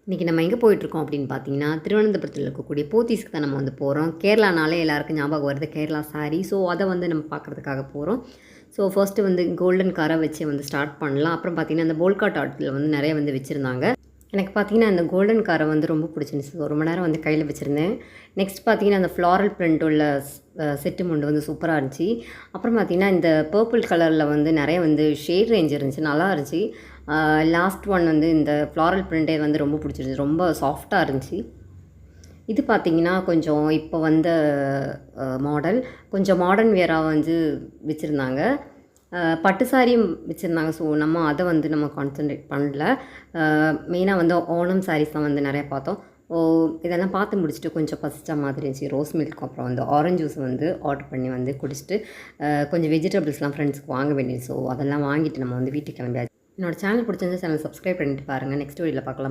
இன்றைக்கி நம்ம எங்கே போயிட்டுருக்கோம் அப்படின்னு பார்த்தீங்கன்னா, திருவனந்தபுரத்தில் இருக்கக்கூடிய போத்தீஸ்க்கு தான் நம்ம வந்து போகிறோம். கேரளானாலே எல்லாருக்கும் ஞாபகம் வருது கேரளா சாரீ. ஸோ அதை வந்து நம்ம பார்க்குறதுக்காக போகிறோம். ஸோ ஃபர்ஸ்ட்டு வந்து கோல்டன் காரை வச்சு வந்து ஸ்டார்ட் பண்ணலாம். அப்புறம் பார்த்திங்கன்னா, அந்த போல்காட் ஆர்ட்டில் வந்து நிறைய வந்து வச்சுருந்தாங்க. எனக்கு பார்த்திங்கன்னா, அந்த கோல்டன் காரை வந்து ரொம்ப பிடிச்சிருந்துச்சு. ரொம்ப நேரம் வந்து கையில் வச்சுருந்தேன். நெக்ஸ்ட் பார்த்திங்கன்னா, அந்த ஃப்ளாரல் பிரிண்ட் உள்ள செட்டு முண்டு வந்து சூப்பராக இருந்துச்சு. அப்புறம் பார்த்திங்கன்னா, இந்த பர்பிள் கலரில் வந்து நிறைய வந்து ஷேட் ரேஞ்ச் இருந்துச்சு, நல்லா இருந்துச்சு. லாஸ்ட் ஒன் வந்து இந்த ஃப்ளாரல் பிரிண்டே வந்து ரொம்ப பிடிச்சிருந்துச்சு, ரொம்ப சாஃப்டாக இருந்துச்சு. இது பார்த்திங்கன்னா கொஞ்சம் இப்போ வந்த மாடல், கொஞ்சம் மாடர்ன் வேராக வந்து வச்சுருந்தாங்க. பட்டு சாரியும் வச்சுருந்தாங்க. ஸோ நம்ம அதை வந்து நம்ம கான்சன்ட்ரேட் பண்ணல. மெயினாக வந்து ஓணம் சாரீஸ் தான் வந்து நிறையா பார்த்தோம். இதெல்லாம் பார்த்து முடிச்சுட்டு கொஞ்சம் பசிச்ச மாதிரி இருந்துச்சு. ரோஸ் மில்க் அப்புறம் வந்து ஆரஞ்ச் ஜூஸ் வந்து ஆர்டர் பண்ணி வந்து குடிச்சிட்டு கொஞ்சம் வெஜிடபிள்ஸ்லாம் ஃப்ரெண்ட்ஸ்க்கு வாங்க வேண்டியது. ஸோ அதெல்லாம் வாங்கிட்டு நம்ம வந்து வீட்டுக்கு கிளம்பியாச்சு. என்னோடய சேனல் பிடிச்சிருந்தா சேனல் சப்ஸ்கிரைப் பண்ணிட்டு பாருங்கள். நெக்ஸ்ட் வீடியோவில் பார்க்கலாம்.